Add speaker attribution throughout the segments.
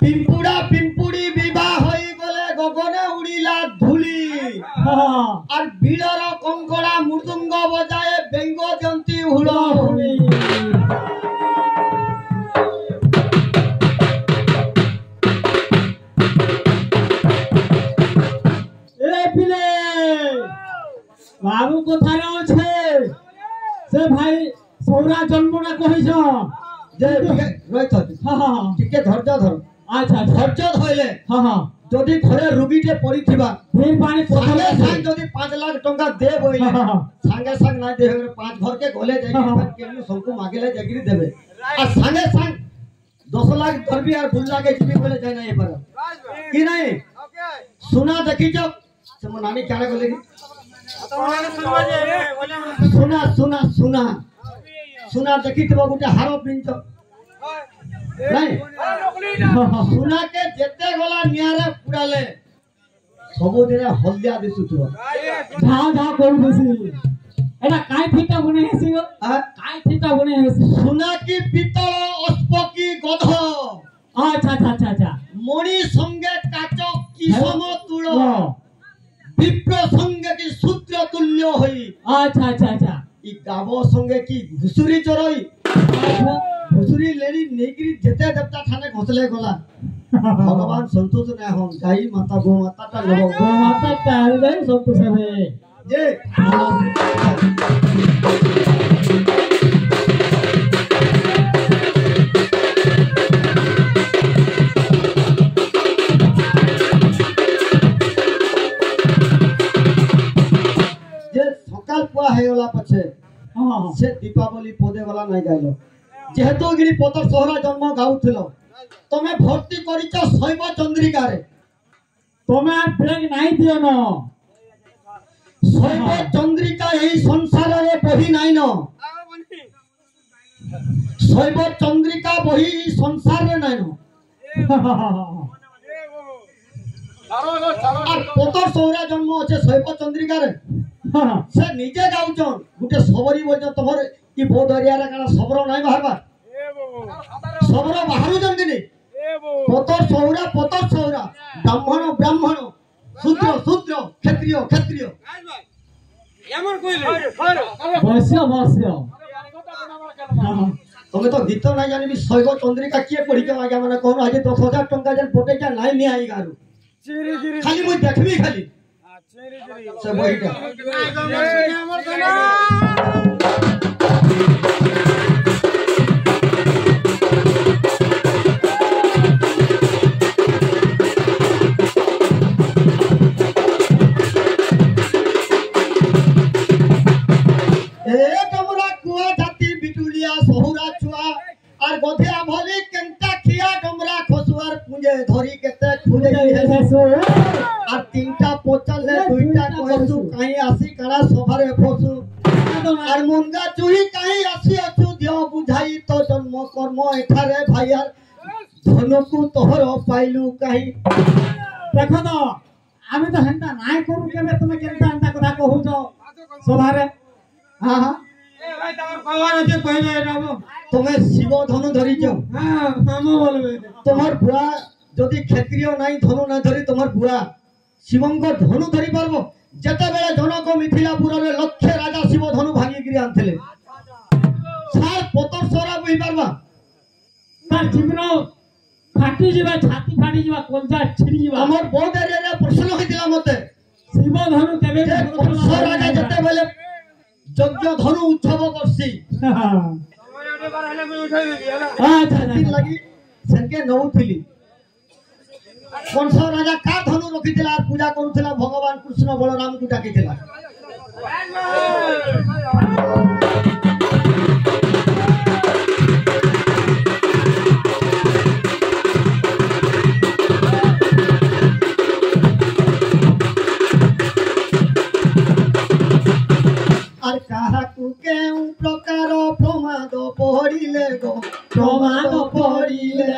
Speaker 1: পিম্পুড়া পিম্পুড়ি বিবাহ হয়ে গলে গগনে উড়িলা ধুলি আর বিড়র কঙ্কড়া মৃদুঙ্গ বজায়ে বেঙ্গ জন্তি হুড়হুড়ি
Speaker 2: বাবু কোথায় আছে সে ভাই সৌরা জন্মটা কহিছ
Speaker 1: যে রইত টিকে ধৈর্য ধর
Speaker 2: আচ্ছা
Speaker 1: ধৈর্য ধইলে যদি ঘরে রুগীটে পড়িথিবা
Speaker 2: ফির পানি
Speaker 1: সাঙ্গে সাঙ্গ যদি 5 লাখ টাকা দে বইলে সাঙ্গে সাঙ্গ না দে 5 ঘরকে গলে যাই কেমনি সবকু মাগিলে জাগিরি দেবে আর সাঙ্গে সাঙ্গ 10 লাখ ধরবি আর 2 লাখে জিবি বলে যাই না এপারে কি নাই সোনা দেখিছ সে মো নানি কানে গলে কি সোনা সোনা সোনা সোনা দেখিথিব গোটে হার পিঞ্চ নাই সোনাকে যেতে গলা নিয়ারে পুরালে सबुदिने हल्दिया दिसुथुवा
Speaker 2: झा झा कोन खुशी एटा काय फिटा बने हेसी गो काय फिटा बने हेसी
Speaker 1: सोना की पितल अस्प की गध
Speaker 2: अच्छा अच्छा अच्छा अच्छा
Speaker 1: मणि संगे काच की समतुल विप्र संगे की सूत्र तुल्य होई
Speaker 2: अच्छा अच्छा अच्छा
Speaker 1: ई गाबो संगे की घुसुरी चरई घुसुरी लेनी नेगिरी जेते देवता थाने घोसले गला भगवान संतोष ने हम गाई माता गो माता ता गो
Speaker 2: माता तार गई संतोष है
Speaker 1: जे जे सकाल पुआ हेला पछे से दीपावली पदे वाला नहीं गाइलो जेहेतु गिरी पतर सहरा जन्म गाउथिलो तमे भर्ती करिच शैव चंद्रिका रे
Speaker 2: तमे ब्रेक नहीं दियो न
Speaker 1: शैव चंद्रिका एही संसार रे बही नहीं न शैव चंद्रिका बही संसार रे नहीं न আর পতর সৌরা জন্ম আছে শৈব চন্দ্রিকা রে সে নিজে গাউছন গুটে সবরি বলছ তোমার কি বো দরিয়ারে কানা সবর নাই বাহারবা সবর বাহারু জন্দিনি পতর সৌরা ব্রাহ্মণ ব্রাহ্মণ শূদ্র শূদ্র ক্ষত্রিয় ক্ষত্রিয়
Speaker 3: এমন কইলে
Speaker 2: বসিয়া বসিয়া
Speaker 1: তুমি তো গীত নাই জানিবি শৈব চন্দ্রিকা কিয়ে পড়িছ আগে মানে কোন আজ 10,000 টাকা যেন পটেটা নাই নি আই গারু
Speaker 3: চিরি চিরি
Speaker 1: খালি মই দেখবি খালি
Speaker 3: চিরি চিরি
Speaker 1: সে বইটা আর গধিয়া ভলি কেনটা খিয়া ডমরা খসুয়ার পুঁজে ধরি কেতে খুলে আর তিনটা পচালে দুইটা কইসু কাই আসি কারা সভারে ফসু আর মুনগা চুহি কাই আসি অছু দিও বুঝাই তো জন্ম কর্ম এখারে ভাইয়ার ধনকু তোহর পাইলু কাই
Speaker 2: দেখো তো আমি তো হেনটা নাই করু কেবে তুমি কেনটা হেনটা কথা কহুছ সভারে হ্যাঁ হ্যাঁ
Speaker 3: এ ভাই তোমার কওয়ার আছে কইলে যাব
Speaker 1: তুমি শিব ধনু ধরিছ
Speaker 3: হ্যাঁ আমো বলবে
Speaker 1: তোমার বুয়া যদি ক্ষত্রিয় নাই ধনু না ধরি তোমার বুয়া শিবঙ্গ ধনু ধরি পারবো যেতেবেলে জনক মিথিলাপুরের লক্ষে রাজা শিব ধনু ভাঙিকি আনଥିଲେ সার পতর সরা বই পারবা
Speaker 2: তার জীবন ফাটি যাবা ছাতি ফাটি যাবা কলজা ছিড়ি যাবা
Speaker 1: আমার বহুত এরিয়া প্রশ্ন হইতিলা মতে
Speaker 2: শিব ধনু কেবে
Speaker 1: যে কংস রাজা যেতেবেলে যজ্ঞ ধনু উৎসব করছি
Speaker 3: তোমার এতে বার হলে আমি উঠাই দিবি হলা
Speaker 2: আচ্ছা
Speaker 1: সেদিন লাগি সেনকে নউথিলি কংস রাজা কা ধনু রখিଥିଲା আর পূজা করুଥିଲା ভগবান কৃষ্ণ বলরামକୁ ডাকিଥିଲା আর কাহাকু কেউ প্রকার প্রমাদ পড়িলে গো প্রমাদ পড়িলে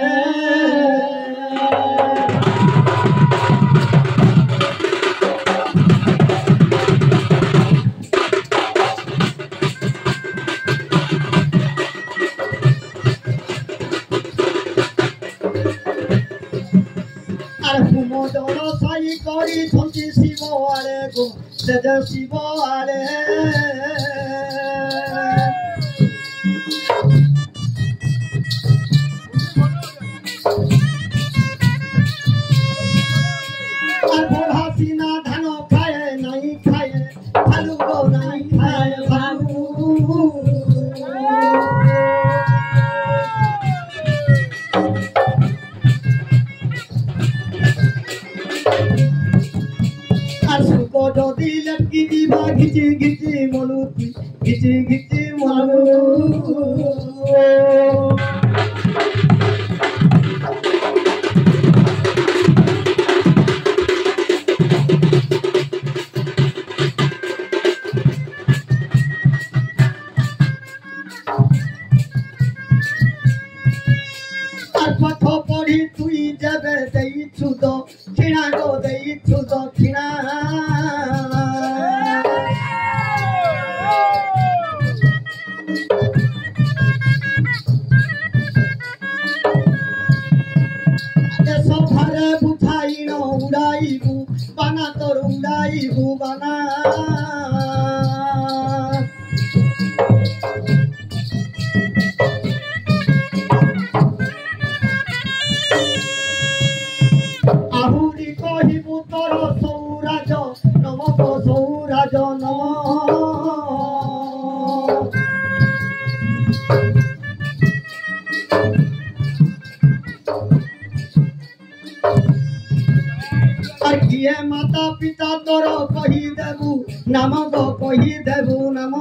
Speaker 1: মদন সাই করি ছন্তি শিব আলে গো সেজ শিব আলে আর বড়া সিনা ধান খায় নাই খায় ভালু গো নাই খায় ভালু আর সুক যদি লটকি দিবা ঘিচি ঘিচি মলুতি ঘিচি ঘিচি মলু আর পাঠ পড়ি তুই যাবে দেইছু দক্ষিণা গো দেইছু দক্ষিণা সভারে বুঝাইন উড়াইবু বানা তোর উড়াইবু বানা আহুরি কহিবু তোর সৌরাজ নমক সৌরাজ নম আর গিয়ে মাতা পিতা তোর কহি দেবু নাম গো কহি দেবু নাম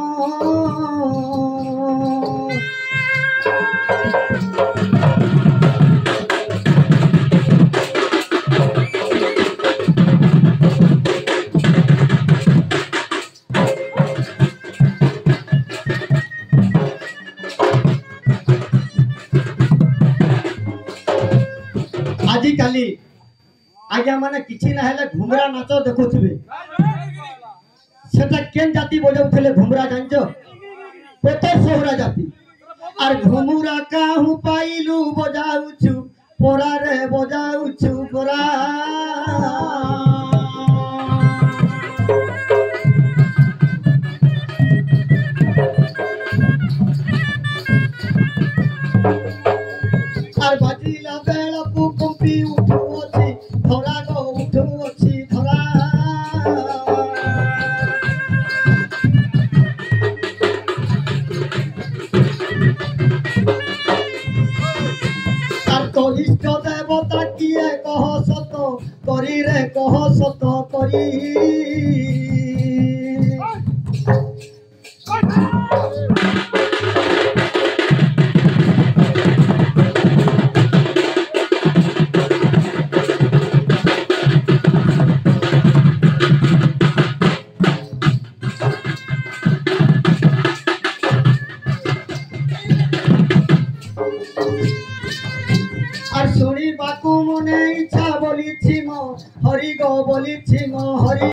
Speaker 1: आजिकाली आज्ञा माने किछि ना हेले घुमरा नाच देखुथिबे सेटा केन जाति बजाउथले घुमरा जानजो पेतर सोहरा जाति आर घुमुरा काहू पाइलु बजाउछु पोरा रे बजाउछु पोरा আর বাজিলা বেলা কম্পি উঠু ଅଛି ধরা গো উঠু ଅଛି ধরা আর তো ইষ্ট দেবতা কিয়ে কহ সত করি রে কহ সত করি আর শুনিবাকু মনে ইচ্ছা বলিছি মো হরি গো বলিছি মো হরি